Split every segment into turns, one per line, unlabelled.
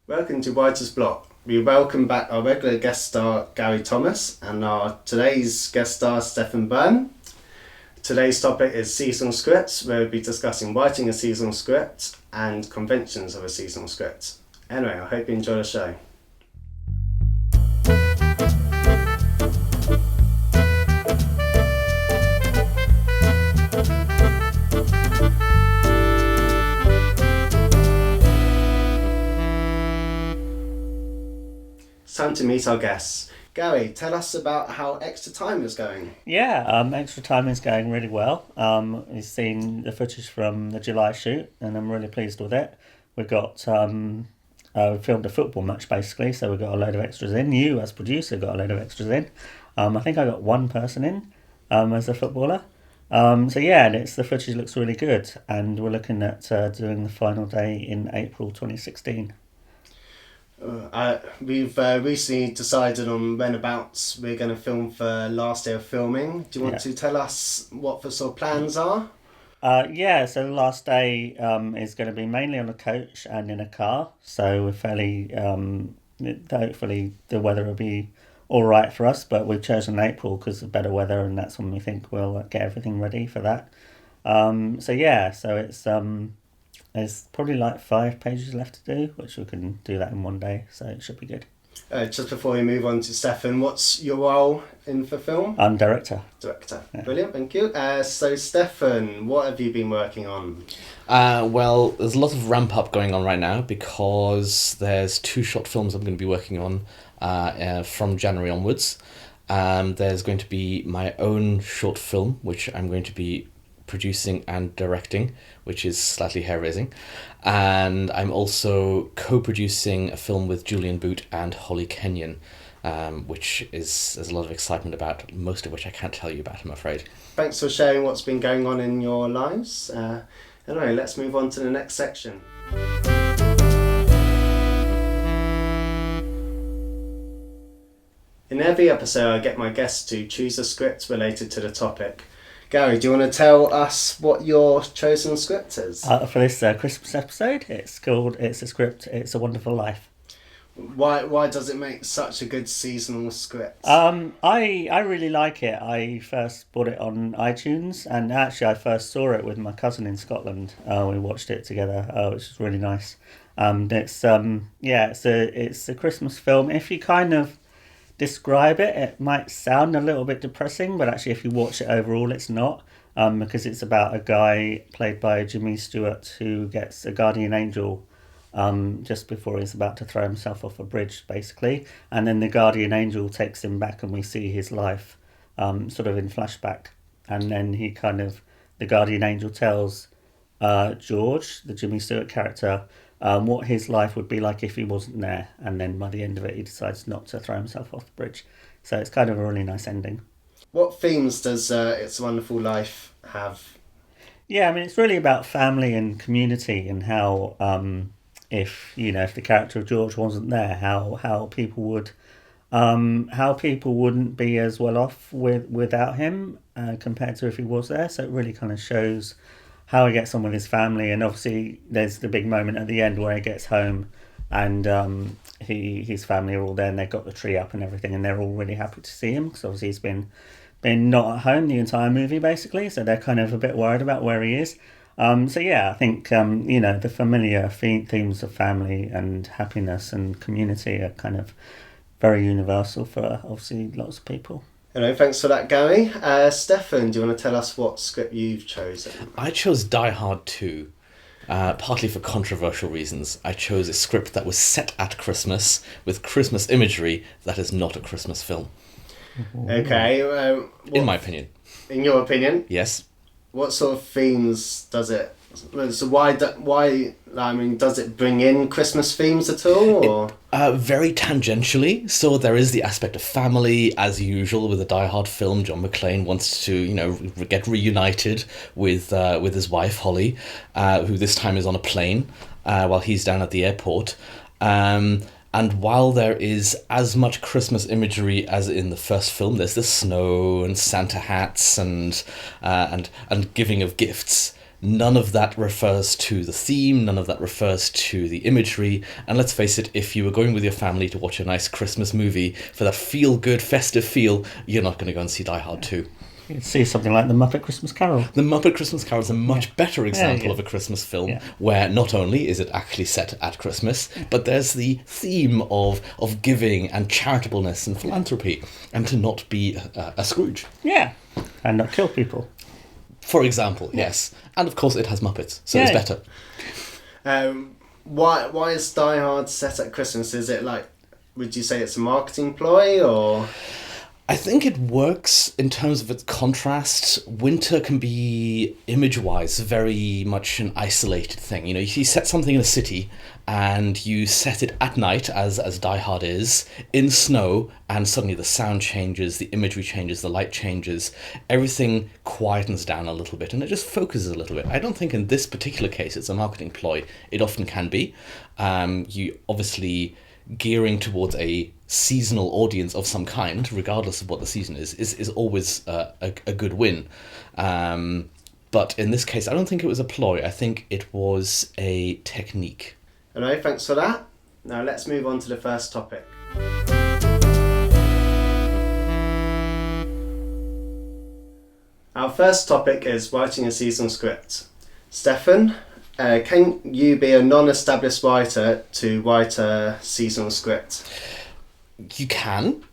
Welcome to Writer's Block. We welcome back our regular guest star Gary Thomas and our today's guest star Stephan Byrne. Today's topic is seasonal scripts, where we'll be discussing writing a seasonal script and conventions of a seasonal script. Anyway, I hope you enjoy the show. It's time to meet our guests. Gary, tell us about how Extra Time is going.
Yeah, Extra Time is going really well. We've seen the footage from the July shoot, and I'm really pleased with it. We filmed a football match basically, so we got a load of extras in. You, as producer, got a load of extras in. I think I got one person in as a footballer. So yeah, and the footage looks really good, and we're looking at doing the final day in April 2016.
We've recently decided on whenabouts we're going to film for last day of filming. Do you want to tell us what the sort of plans are?
So the last day is going to be mainly on a coach and in a car. So we're fairly, hopefully the weather will be all right for us, but we've chosen April because of better weather, and that's when we think we'll get everything ready for that. There's probably like 5 pages left to do, which we can do that in one day, so it should be good.
Just before we move on to Stephan, what's your role in the film?
I'm director.
Yeah. Brilliant, thank you. So Stephan, what have you been working on?
Well, there's a lot of ramp up going on right now because there's 2 short films I'm going to be working on from January onwards. There's going to be my own short film, which I'm going to be producing and directing, which is slightly hair-raising, and I'm also co-producing a film with Julian Boot and Holly Kenyon, which there's a lot of excitement about, most of which I can't tell you about, I'm afraid.
Thanks for sharing what's been going on in your lives. Anyway, let's move on to the next section. In every episode, I get my guests to choose a script related to the topic. Gary, do you want to tell us what your chosen script is?
For this Christmas episode, it's a script, It's a Wonderful Life.
Why does it make such a good seasonal script?
I really like it. I first bought it on iTunes, and actually I first saw it with my cousin in Scotland. We watched it together, which was really nice. It's a Christmas film. If you kind of describe it, it might sound a little bit depressing, but actually if you watch it overall, it's not, because it's about a guy played by Jimmy Stewart who gets a guardian angel just before he's about to throw himself off a bridge, basically, and then the guardian angel takes him back and we see his life sort of in flashback, and then the guardian angel tells George, the Jimmy Stewart character, what his life would be like if he wasn't there, and then by the end of it he decides not to throw himself off the bridge. So it's kind of a really nice ending. What
themes does It's a Wonderful Life have?
Yeah, I mean, it's really about family and community, and how if the character of George wasn't there, how people wouldn't be as well off without him compared to if he was there. So it really kind of shows how he gets on with his family, and obviously there's the big moment at the end where he gets home and his family are all there and they've got the tree up and everything, and they're all really happy to see him because obviously he's been not at home the entire movie basically, so they're kind of a bit worried about where he is. I think the familiar themes of family and happiness and community are kind of very universal for obviously lots of people.
Thanks for that, Gary. Stephan, do you want to tell us what script you've chosen?
I chose Die Hard 2, partly for controversial reasons. I chose a script that was set at Christmas, with Christmas imagery that is not a Christmas film.
Okay.
In my opinion.
In your opinion?
Yes.
What sort of themes does it... So why does it bring in Christmas themes at all? Or?
Very tangentially. So there is the aspect of family, as usual with a Die Hard film. John McClane wants to, get reunited with his wife Holly, who this time is on a plane while he's down at the airport. And while there is as much Christmas imagery as in the first film, there's the snow and Santa hats and giving of gifts. None of that refers to the theme, none of that refers to the imagery, and let's face it, if you were going with your family to watch a nice Christmas movie for that feel-good, festive feel, you're not going to go and see Die Hard 2.
You see something like The Muppet Christmas Carol.
The Muppet Christmas Carol is a much better example of a Christmas film where not only is it actually set at Christmas, but there's the theme of giving and charitableness and philanthropy, and to not be a Scrooge.
Yeah, and not kill people.
For example, yes. And of course it has Muppets, so it's better.
Why is Die Hard set at Christmas? Is it like, would you say it's a marketing ploy, or...?
I think it works in terms of its contrast. Winter can be, image-wise, very much an isolated thing. You know, you set something in a city and you set it at night, as Die Hard is, in snow, and suddenly the sound changes, the imagery changes, the light changes, everything quietens down a little bit, and it just focuses a little bit. I don't think in this particular case it's a marketing ploy. It often can be. You obviously... gearing towards a seasonal audience of some kind, regardless of what the season is always a good win. But in this case, I don't think it was a ploy. I think it was a technique.
Anyway, thanks for that. Now let's move on to the first topic. Our first topic is writing a seasonal script. Stephan, can you be a non-established writer to write a seasonal script?
You can,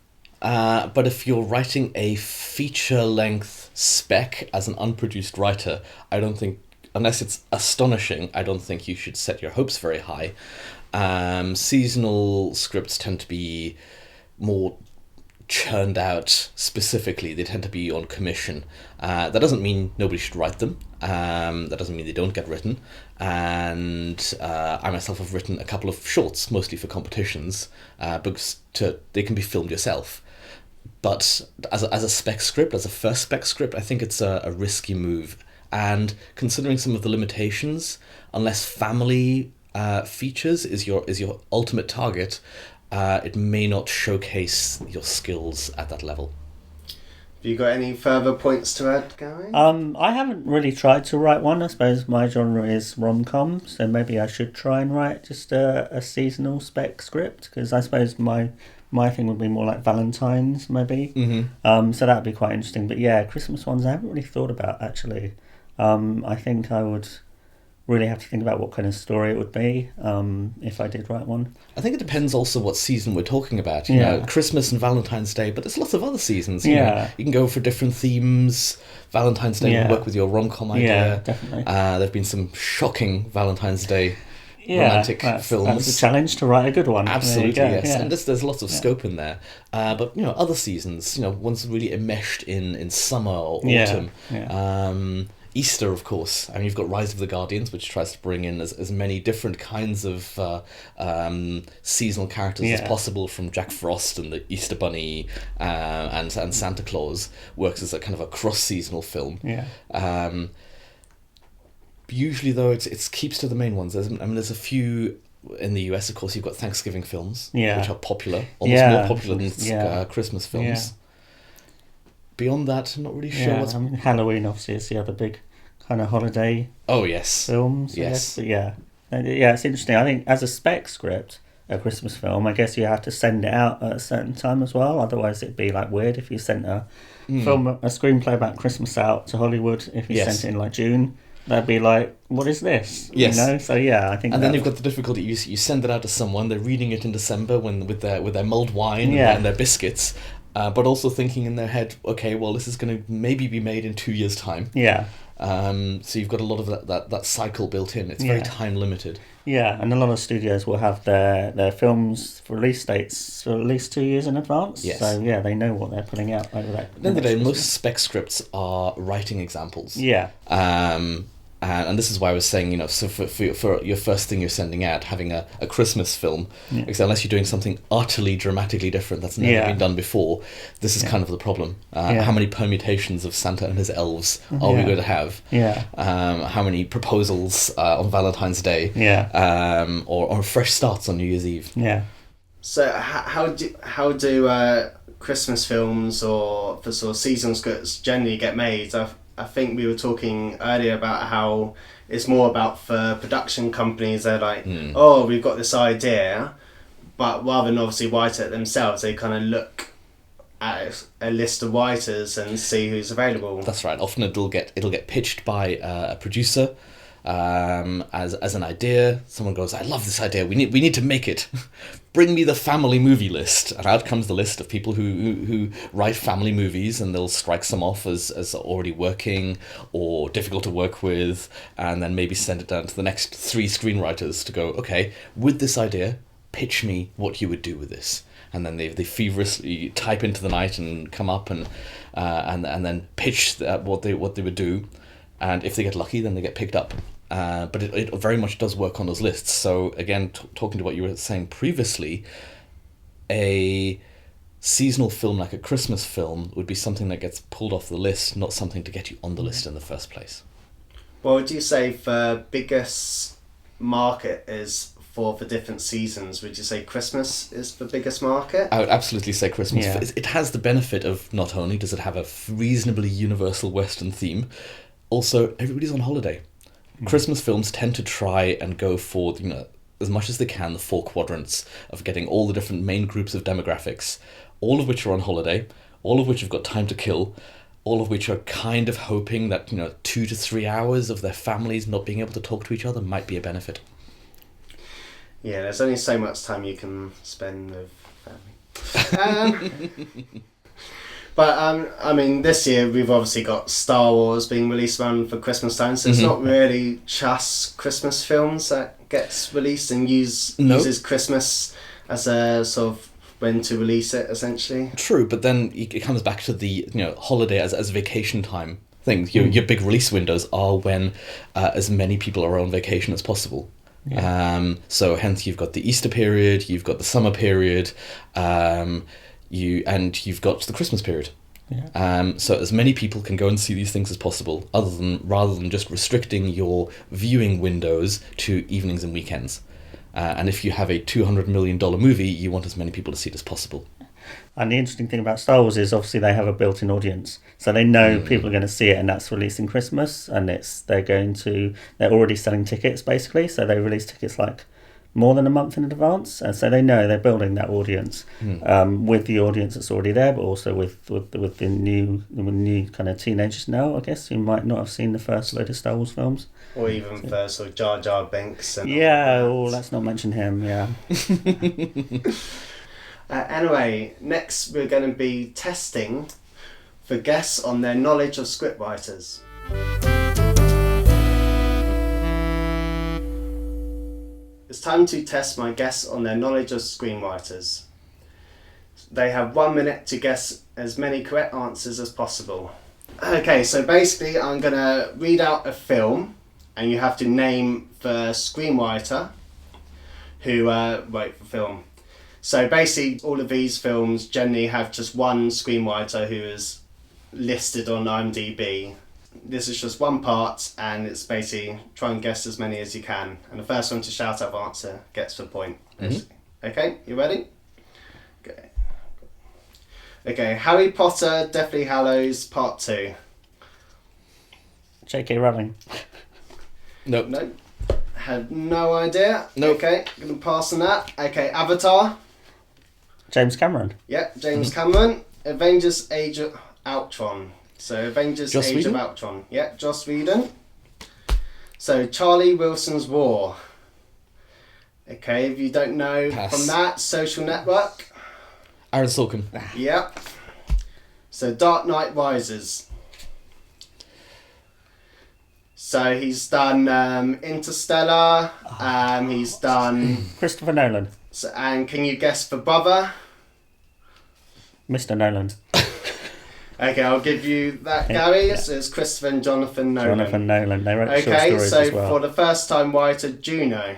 but if you're writing a feature-length spec as an unproduced writer, I don't think, unless it's astonishing, I don't think you should set your hopes very high. Seasonal scripts tend to be more churned out specifically. They tend to be on commission. That doesn't mean nobody should write them. That doesn't mean they don't get written. And I myself have written a couple of shorts, mostly for competitions, because they can be filmed yourself. But as a spec script, as a first spec script, I think it's a risky move. And considering some of the limitations, unless family features is your ultimate target, it may not showcase your skills at that level.
Have you got any further points to add, Gary?
I haven't really tried to write one. I suppose my genre is rom-com, so maybe I should try and write just a seasonal spec script, because I suppose my thing would be more like Valentine's, maybe. Mm-hmm. So that would be quite interesting. But yeah, Christmas ones I haven't really thought about, actually. I think I would really have to think about what kind of story it would be if I did write one.
I think it depends also what season we're talking about. You know, Christmas and Valentine's Day, but there's lots of other seasons. You know, you can go for different themes. Valentine's Day will work with your rom-com idea.
Yeah, definitely.
There have been some shocking Valentine's Day romantic films.
That's a challenge to write a good one.
Absolutely, yes. Yeah. And there's lots of scope in there. But, other seasons, ones really enmeshed in summer or autumn. Yeah. Easter, of course. I mean, you've got Rise of the Guardians, which tries to bring in as many different kinds of seasonal characters as possible, from Jack Frost and the Easter Bunny and Santa Claus. Works as a kind of a cross-seasonal film. Yeah. Usually, though, it keeps to the main ones. There's a few in the US. Of course, you've got Thanksgiving films, which are popular, almost more popular than Christmas films. Yeah. Beyond that, I'm not really sure what's...
Halloween, obviously, is the other big kind of holiday films.
Yes.
But yeah, it's interesting. I think as a spec script, a Christmas film, I guess you have to send it out at a certain time as well. Otherwise, it'd be like weird if you sent a screenplay about Christmas out to Hollywood. If you sent it in like June, they'd be like, what is this?
Yes.
So yeah, I think.
And then you've got the difficulty. You send it out to someone. They're reading it in December with their mulled wine and their biscuits. But also thinking in their head, okay, well, this is going to maybe be made in 2 years' time. Yeah. So you've got a lot of that cycle built in. It's very time limited.
Yeah, and a lot of studios will have their films for release dates for at least 2 years in advance. Yes. So yeah, they know what they're putting out over that.
At the end of the day, most spec scripts are writing examples.
Yeah.
And this is why I was saying, so for your first thing you're sending out, having a Christmas film, because unless you're doing something utterly dramatically different that's never been done before, this is kind of the problem. How many permutations of Santa and his elves are we going to have? Yeah. How many proposals on Valentine's Day? Yeah. Or fresh starts on New Year's Eve? Yeah.
So how do Christmas films or for sort of seasonal scripts generally get made? I think we were talking earlier about how it's more about for production companies. They're like, oh, we've got this idea, but rather than obviously write it themselves, they kind of look at a list of writers and see who's available.
That's right. Often it'll get pitched by a producer as an idea. Someone goes, I love this idea. We need to make it. Bring me the family movie list. And out comes the list of people who write family movies, and they'll strike some off as already working or difficult to work with, and then maybe send it down to the next 3 screenwriters to go, okay, with this idea, pitch me what you would do with this. And then they feverishly type into the night and come up and then pitch what they would do. And if they get lucky, then they get picked up. But it very much does work on those lists. So again, talking to what you were saying previously, a seasonal film like a Christmas film would be something that gets pulled off the list, not something to get you on the list in the first place.
What would you say the biggest market is for the different seasons? Would you say Christmas is the biggest market?
I would absolutely say Christmas.
Yeah.
It has the benefit of not only does it have a reasonably universal Western theme, also everybody's on holiday. Christmas films tend to try and go for, as much as they can, the 4 quadrants of getting all the different main groups of demographics, all of which are on holiday, all of which have got time to kill, all of which are kind of hoping that 2 to 3 hours of their families not being able to talk to each other might be a benefit.
Yeah, there's only so much time you can spend with family. But I mean, this year we've obviously got Star Wars being released around for Christmas time, so it's not really just Christmas films that gets released and uses Christmas as a sort of when to release it, essentially.
True, but then it comes back to the holiday as vacation time thing. Your big release windows are when as many people are on vacation as possible. Yeah. So hence you've got the Easter period, you've got the summer period, you've got the Christmas period. Yeah. So as many people can go and see these things as possible, rather than just restricting your viewing windows to evenings and weekends. And if you have a $200 million movie, you want as many people to see it as possible.
And the interesting thing about Star Wars is obviously they have a built-in audience, so they know people are going to see it, and that's releasing Christmas, and they're already selling tickets basically, so they release tickets like more than a month in advance, and so they know they're building that audience with the audience that's already there, but also with the new kind of teenagers now, I guess, who might not have seen the first load of Star Wars films.
Or even for sort of Jar Jar Binks. And
let's not mention him, yeah.
Anyway, next we're going to be testing for guests on their knowledge of scriptwriters. It's time to test my guests on their knowledge of screenwriters. They have 1 minute to guess as many correct answers as possible. Okay, so basically I'm going to read out a film and you have to name the screenwriter who wrote the film. So basically all of these films generally have just one screenwriter who is listed on IMDb. This is just one part, and it's basically try and guess as many as you can. And the first one to shout out the answer gets the point. Okay, you ready? Okay, Harry Potter, Deathly Hallows, Part 2.
J.K. Rowling.
Nope.
Nope. Had no idea.
Nope.
Okay, gonna pass on that. Okay, Avatar.
James Cameron.
Yep, James Cameron. Avengers Age of Ultron. So Avengers
Joss
Age
Whedon?
of Ultron. Yep, Joss Whedon. So Charlie Wilson's War. Okay, if you don't know from that, Social Network.
Aaron Sorkin.
Yep. So Dark Knight Rises. So he's done Interstellar. He's done.
Christopher Nolan.
So, and can you guess the brother?
Mr. Nolan.
Okay, I'll give you that, Gary. Yeah. So it's Christopher and Jonathan Nolan.
Jonathan Nolan. They wrote short stories as well.
Okay, so for the first time writer, Juno.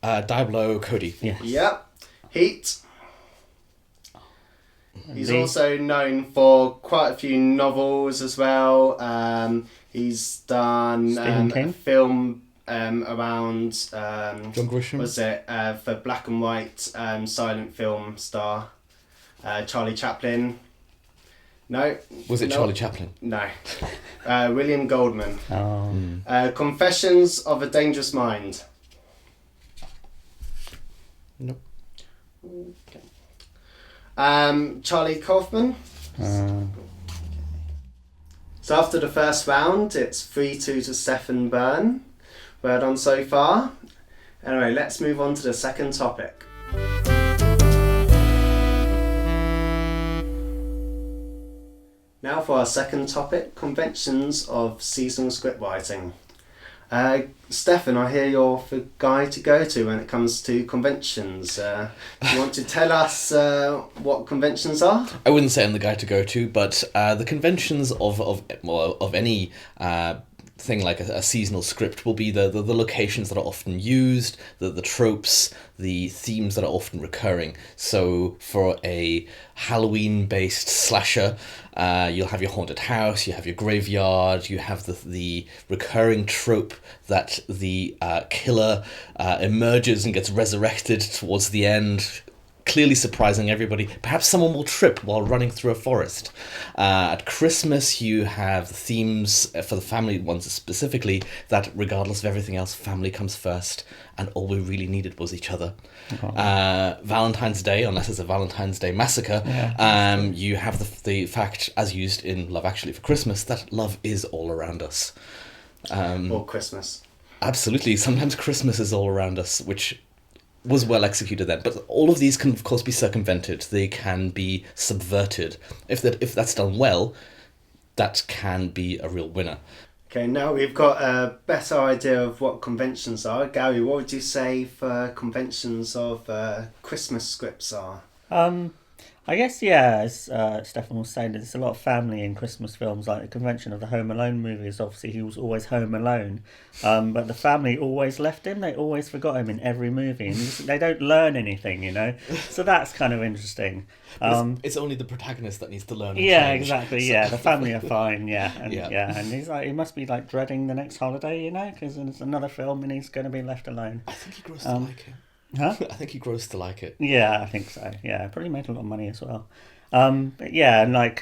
Diablo Cody.
Yes.
Yep. Heat. He's also known for quite a few novels as well. He's done a film around
John Grisham.
Was it for black and white silent film star Charlie Chaplin. No.
Was it
no.
Charlie Chaplin?
No. William Goldman.
Oh.
Confessions of a Dangerous Mind.
Nope.
Okay. Charlie Kaufman. So after the first round, it's 3-2 to Stephan Byrne. Well done so far. Anyway, let's move on to the second topic. Now for our second topic, conventions of seasonal script writing. Stephan, I hear you're the guy to go to when it comes to conventions. Do you want to tell us what conventions are?
I wouldn't say I'm the guy to go to, but the conventions of any thing like a seasonal script will be the locations that are often used, the tropes, the themes that are often recurring. So for a Halloween-based slasher, you'll have your haunted house, you have your graveyard, you have the recurring trope that the killer emerges and gets resurrected towards the end, clearly surprising everybody. Perhaps someone will trip while running through a forest. At Christmas, you have themes for the family ones specifically that, regardless of everything else, family comes first, and all we really needed was each other. Valentine's Day, unless it's a Valentine's Day massacre, you have the fact, as used in Love Actually for Christmas, that love is all around us.
Or Christmas.
Absolutely. Sometimes Christmas is all around us, which was well executed then. But all of these can, of course, be circumvented. They can be subverted. If that's done well, that can be a real winner.
Okay, now we've got a better idea of what conventions are. Gary, what would you say for conventions of Christmas scripts are?
I guess, yeah, as Stephan was saying, there's a lot of family in Christmas films, like the convention of the Home Alone movies. Obviously, he was always home alone, but the family always left him. They always forgot him in every movie, and they don't learn anything, you know? So that's kind of interesting.
It's only the protagonist that needs to learn and
Yeah,
change.
exactly,
So-
yeah. The family are fine, yeah. And,
Yeah.
and he's like, he must be like dreading the next holiday, you know, because it's another film and he's going to be left alone.
I think he grows to like it.
Huh?
I think he grows to like it.
Yeah, I think so. Yeah, probably made a lot of money as well. But yeah, and like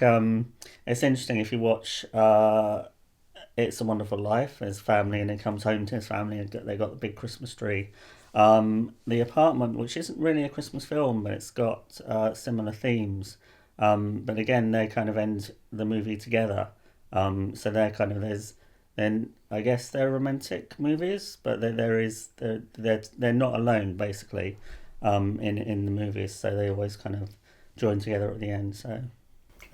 it's interesting if you watch It's a Wonderful Life. His family, and he comes home to his family, and they got the big Christmas tree. The Apartment, which isn't really a Christmas film, but it's got similar themes. But again, they kind of end the movie together. So they're kind of then I guess they're romantic movies, but they're not alone basically in the movies. So they always kind of join together at the end. So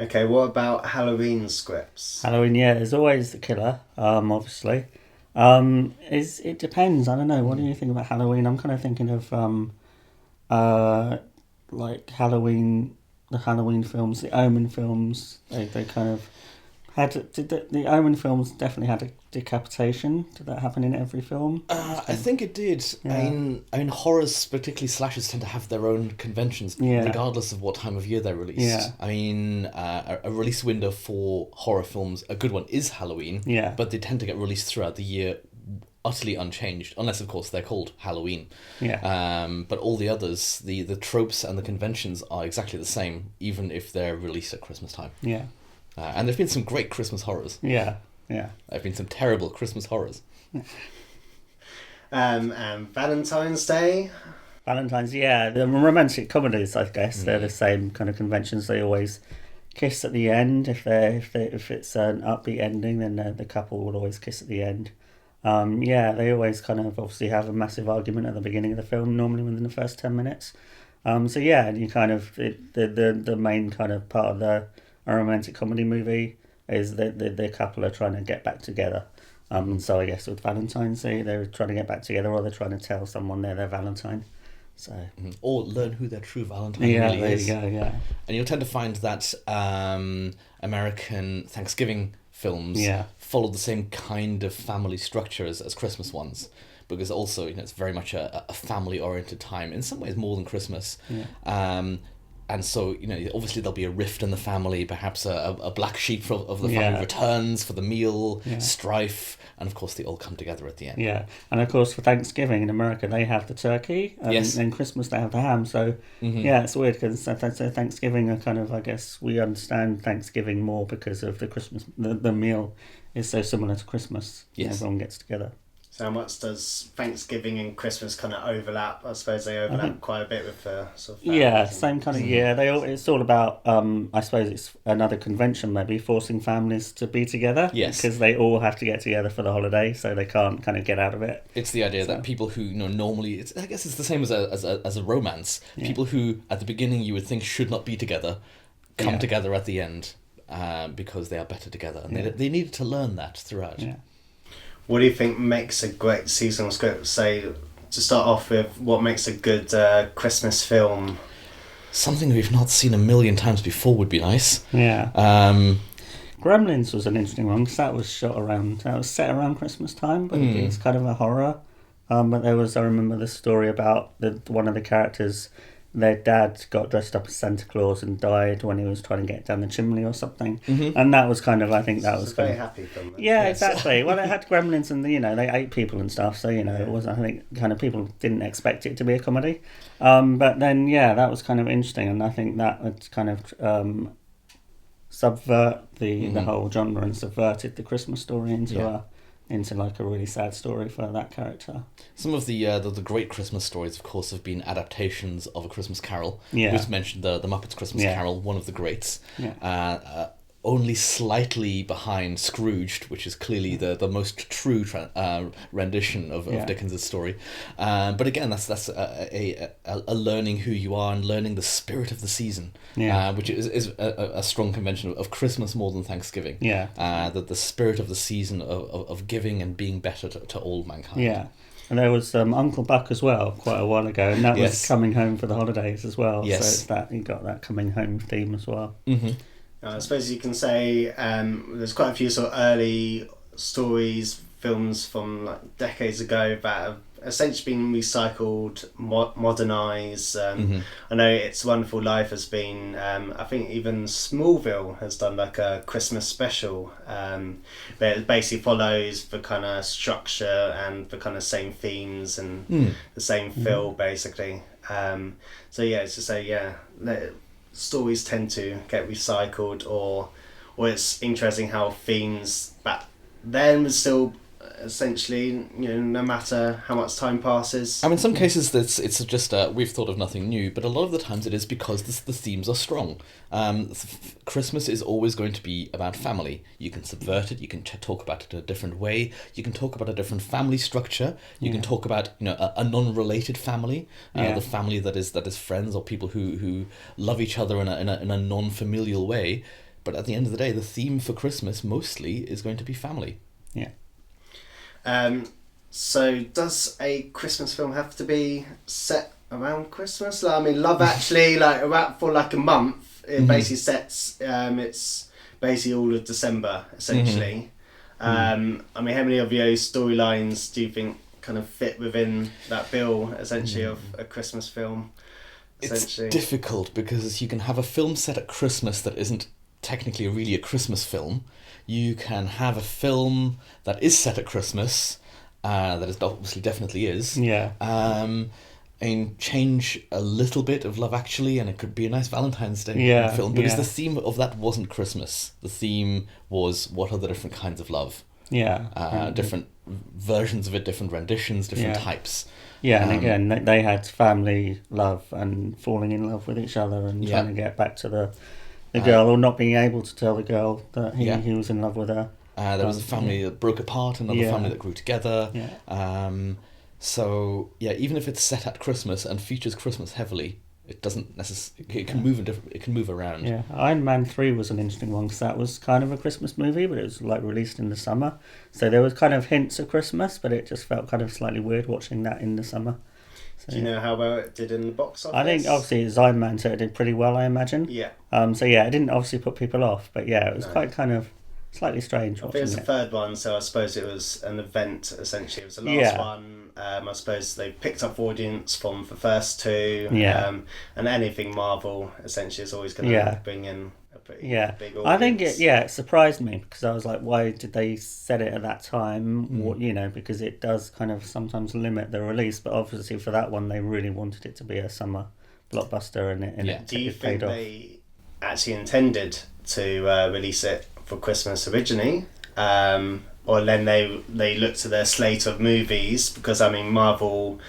Okay, what about Halloween scripts?
Halloween, yeah, there's always the killer. Obviously, it depends. I don't know. What do you think about Halloween? I'm kind of thinking of like Halloween, the Halloween films, the Omen films. They kind of had the Omen films definitely had a decapitation. Did that happen in every film?
I think it did.
Yeah.
I mean, horrors, particularly slashers, tend to have their own conventions,
Yeah.
regardless of what time of year they're released.
Yeah.
I mean, a release window for horror films, a good one is Halloween.
Yeah.
But they tend to get released throughout the year, utterly unchanged, unless of course they're called Halloween.
Yeah.
But all the others, the tropes and the conventions are exactly the same, even if they're released at Christmas time.
Yeah.
And there've been some great Christmas horrors.
Yeah. Yeah.
There've been some terrible Christmas horrors.
And Valentine's Day.
Valentine's, yeah. The romantic comedies, I guess, they're the same kind of conventions. They always kiss at the end. If it's an upbeat ending, then the couple will always kiss at the end. Yeah, they always kind of obviously have a massive argument at the beginning of the film, normally within the first 10 minutes. So yeah, and you kind of the main kind of part of a romantic comedy movie is that the couple are trying to get back together. So I guess with Valentine's Day, they're trying to get back together, or they're trying to tell someone they're their Valentine. So
Or learn who their true Valentine
yeah,
really
there
is.
you go. Yeah,
And you'll tend to find that American Thanksgiving films
Yeah.
follow the same kind of family structure as Christmas ones. Because also, it's very much a family-oriented time, in some ways more than Christmas.
Yeah.
and so, obviously there'll be a rift in the family, perhaps a black sheep of the family
Yeah.
returns for the meal,
Yeah.
strife, and of course they all come together at the end.
Yeah, and of course for Thanksgiving in America they have the turkey, and
Yes.
in Christmas they have the ham. So yeah, it's weird because Thanksgiving are kind of, I guess we understand Thanksgiving more because of the Christmas. The meal is so similar to Christmas.
Yes.
Everyone gets together.
So how much does Thanksgiving and Christmas kind of overlap? I suppose they overlap quite a bit with the sort of
Yeah,
families and-
same kind of yeah. It's all about. I suppose it's another convention, maybe forcing families to be together.
Yes.
because they all have to get together for the holiday, so they can't kind of get out of it.
It's the idea that people who normally, I guess it's the same as a romance.
Yeah.
People who at the beginning you would think should not be together come
Yeah.
together at the end because they are better together, and
Yeah.
they needed to learn that throughout.
Yeah.
What do you think makes a great seasonal script? Say, to start off with, what makes a good Christmas film?
Something we've not seen a million times before would be nice.
Yeah.
Um,
Gremlins was an interesting one because that was set around Christmas time, but it's kind of a horror. But I remember the story about one of the characters, their dad got dressed up as Santa Claus and died when he was trying to get down the chimney or something. And that was kind of, I think that
It's
was
a very
kind of...
happy film. Then.
Yeah,
Yes.
exactly. Well, they had Gremlins and, they ate people and stuff, so, it was, I think, kind of people didn't expect it to be a comedy. But then, yeah, that was kind of interesting, and I think that would kind of subvert the whole genre and subverted the Christmas story into like a really sad story for that character.
Some of the great Christmas stories, of course, have been adaptations of A Christmas Carol.
Yeah.
We just mentioned the Muppets Christmas
Yeah.
Carol, one of the greats.
Yeah.
Only slightly behind Scrooged, which is clearly the most true rendition of Dickens's story. But again, that's a learning who you are and learning the spirit of the season, which is a strong convention of Christmas more than Thanksgiving.
Yeah.
That the spirit of the season of giving and being better to all mankind.
Yeah. And there was Uncle Buck as well, quite a while ago, and that was
Yes.
coming home for the holidays as well.
Yes.
So it's that you got that coming home theme as well.
Mm-hmm.
I suppose you can say there's quite a few sort of early stories, films from like decades ago that have essentially been recycled, modernised. I know It's a Wonderful Life has been, I think even Smallville has done like a Christmas special, where it basically follows the kind of structure and the kind of same themes and the same feel basically. So yeah, it's to say stories tend to get recycled, or it's interesting how themes back then was still essentially, no matter how much time passes.
I mean, in some cases it's just we've thought of nothing new, but a lot of the times it is because the themes are strong. Christmas is always going to be about family. You can subvert it. You can talk about it a different way. You can talk about a different family structure. You can talk about a non-related family, the family that is friends or people who love each other in a non-familial way. But at the end of the day, the theme for Christmas mostly is going to be family.
Yeah.
So does a Christmas film have to be set around Christmas? Like, I mean, Love Actually, like about for like a month, it basically sets. It's basically all of December essentially. I mean, how many of those storylines do you think kind of fit within that bill essentially of a Christmas film?
It's difficult because you can have a film set at Christmas that isn't technically really a Christmas film. You can have a film that is set at Christmas, that is obviously definitely is.
Yeah.
And change a little bit of Love Actually, and it could be a nice Valentine's Day film. Because the theme of that wasn't Christmas. The theme was what are the different kinds of love.
Yeah.
Different versions of it, different renditions, different types.
Yeah, and again, they had family love and falling in love with each other and trying to get back to the girl, or not being able to tell the girl that he was in love with her.
There was a family that broke apart, another family that grew together. So even if it's set at Christmas and features Christmas heavily, it doesn't necessarily. It can move it can move around.
Yeah, Iron Man 3 was an interesting one because that was kind of a Christmas movie, but it was like released in the summer, so there was kind of hints of Christmas, but it just felt kind of slightly weird watching that in the summer. So,
do you know how well it did in the box office?
I think obviously it's Iron Man, so it did pretty well, I imagine.
Yeah.
So it didn't obviously put people off, but it was quite kind of slightly strange
I think it was
watching
the
it.
third one, so I suppose it was an event, essentially. It was the last
Yeah.
one. I suppose they picked up audience from the first two.
Yeah.
And anything Marvel, essentially, is always going to
Yeah.
bring in a pretty
Yeah,
big audience.
I think it surprised me because I was like, why did they set it at that time? What, because it does kind of sometimes limit the release, but obviously for that one they really wanted it to be a summer blockbuster, and it
Do you
it
think
paid off.
they actually intended to release it for Christmas originally? Or then they looked at their slate of movies, because I mean Marvel,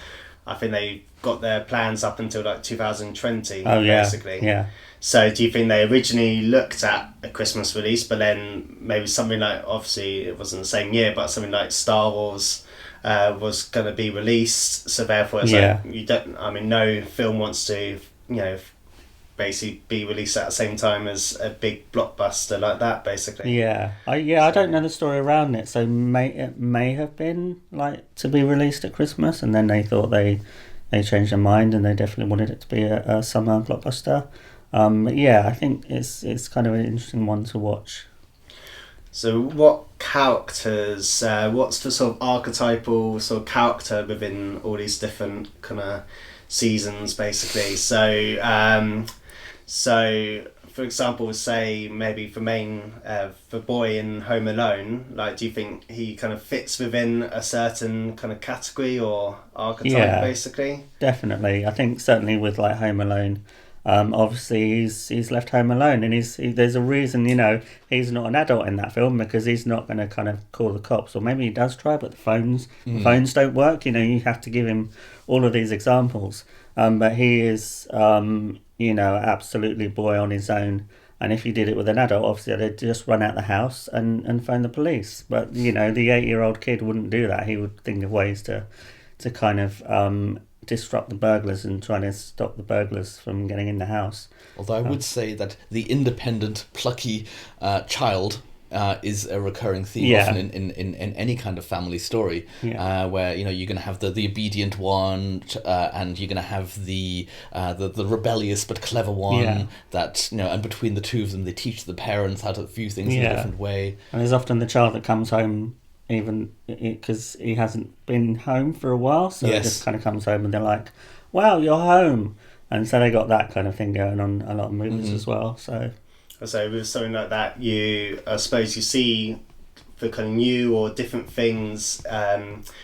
I think they got their plans up until like 2020
Oh yeah,
basically.
yeah,
So do you think they originally looked at a Christmas release, but then maybe something like, obviously it wasn't the same year, but something like Star Wars was going to be released, so therefore it's like, you don't, I mean, no film wants to, basically be released at the same time as a big blockbuster like that, basically.
I don't know the story around it, so it may have been like to be released at Christmas, and then they thought they changed their mind and they definitely wanted it to be a summer blockbuster. I think it's kind of an interesting one to watch.
So what characters, what's the sort of archetypal sort of character within all these different kind of seasons, basically? So for example, say maybe for boy in Home Alone, like, do you think he kind of fits within a certain kind of category or archetype, basically?
Definitely. I think certainly with like Home Alone, obviously he's left home alone, and there's a reason, he's not an adult in that film, because he's not going to kind of call the cops, or maybe he does try, but the phones don't work. You have to give him all of these examples, but he is absolutely boy on his own. And if you did it with an adult, obviously they'd just run out the house and phone the police. But the 8-year-old kid wouldn't do that. He would think of ways to kind of disrupt the burglars and trying to stop the burglars from getting in the house.
Although I would say that the independent, plucky child is a recurring theme often in any kind of family story, where you're going to have the obedient one, and you're going to have the rebellious but clever one, that and between the two of them they teach the parents how to view things in a different way.
And there's often the child that comes home even because he hasn't been home for a while, so he just kind of comes home and they're like, wow, you're home. And so they got that kind of thing going on a lot of movies as well. So
with something like that, I suppose you see the kind of new or different things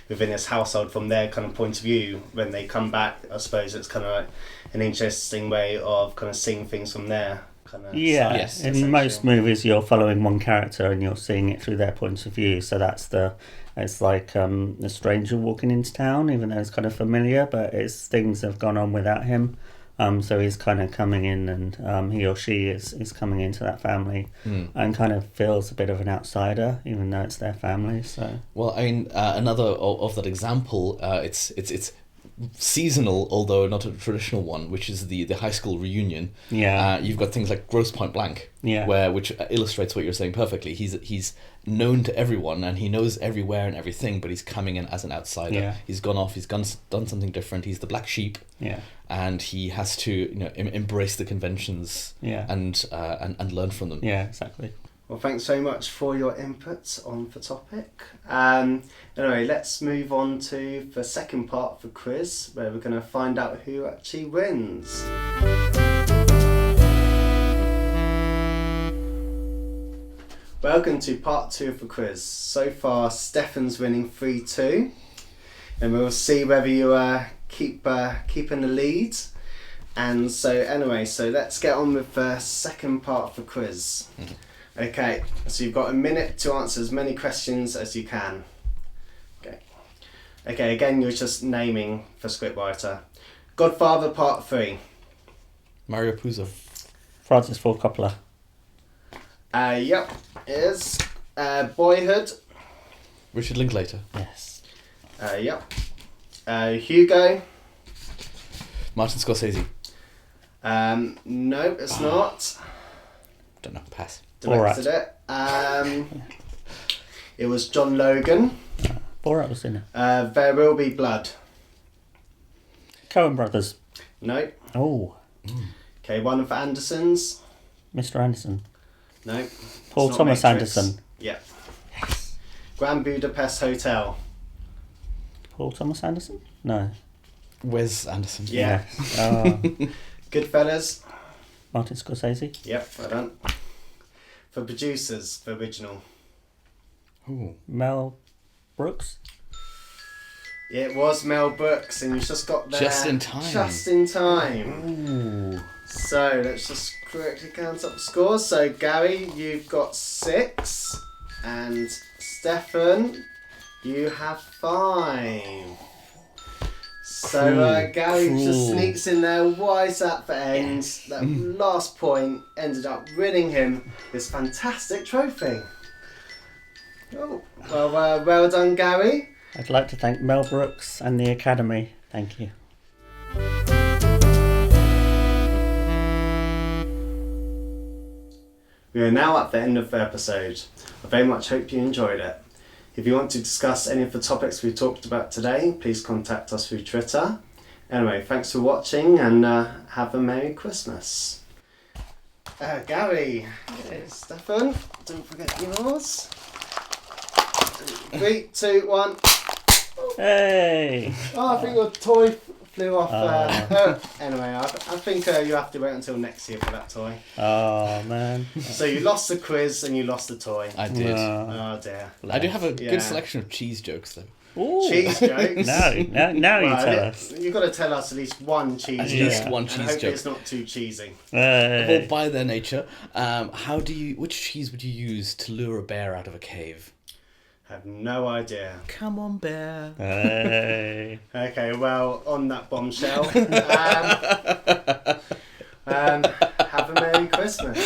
within this household from their kind of point of view when they come back. I suppose it's kind of like an interesting way of kind of seeing things from their kind of side,
in most movies you're following one character and you're seeing it through their point of view, so it's like a stranger walking into town, even though it's kind of familiar, but things have gone on without him. So he's kind of coming in, and he or she is coming into that family and kind of feels a bit of an outsider, even though it's their family. So,
well, I mean, another of that example, it's seasonal, although not a traditional one, which is the high school reunion. You've got things like Grosse Pointe Blank, which illustrates what you're saying perfectly. He's known to everyone and he knows everywhere and everything, but he's coming in as an outsider. He's gone off, he's done something different. He's the black sheep, and he has to embrace the conventions and learn from them.
Exactly.
Well, thanks very much for your inputs on the topic. Anyway, let's move on to the second part of the quiz, where we're going to find out who actually wins. Welcome to part 2 of the quiz. So far, Stephan's winning 3-2, and we'll see whether you keeping the lead. And so let's get on with the second part of the quiz. Okay, so you've got a minute to answer as many questions as you can. Okay, again, you're just naming for scriptwriter. Godfather Part 3.
Mario Puzo.
Francis Ford Coppola.
Yep, is Boyhood.
Richard Linklater.
Yes.
Yep. Hugo.
Martin Scorsese.
No, it's not.
Don't know. Pass.
Directed it. It was John Logan.
Borat was in it.
There Will Be Blood.
Coen Brothers.
No.
Oh.
Okay, one of Anderson's.
Mr. Anderson.
No. it's
Paul
not
Thomas
Matrix.
Anderson.
Yep. Grand Budapest Hotel.
Paul Thomas Anderson? No.
Wes Anderson.
Yeah.
Yes. Oh,
Goodfellas.
Martin Scorsese.
Yep, well done. For producers, the original.
Ooh.
Mel Brooks.
It was Mel Brooks, and you just got there
Just in time.
Just in time.
Ooh.
So let's just quickly count up the scores. So Gary, you've got 6, and Stephan, you have 5. So Gary just sneaks in there, wise at the end. That last point ended up winning him this fantastic trophy. Oh, well, well done, Gary.
I'd like to thank Mel Brooks and the Academy. Thank you.
We are now at the end of the episode. I very much hope you enjoyed it. If you want to discuss any of the topics we talked about today, please contact us through Twitter. Anyway, thanks for watching and have a Merry Christmas. Gary, Stephan, don't forget yours. 3, 2, 1.
Hey!
Oh, I think your toy flew off. Anyway, I think you have to wait until next year for that toy.
Oh, man.
So you lost the quiz and you lost the toy.
I did.
Oh dear.
I do have a
Yeah.
good selection of cheese jokes, though.
Ooh.
Cheese jokes.
Now you tell us.
You've got to tell us at least one cheese
At
joke.
least one
And
cheese
hopefully
joke.
it's not too cheesy.
Hey.
Well, by their nature, which cheese would you use to lure a bear out of a cave?
I have no idea.
Come on, bear.
Hey.
Okay, well, on that bombshell, have a Merry Christmas.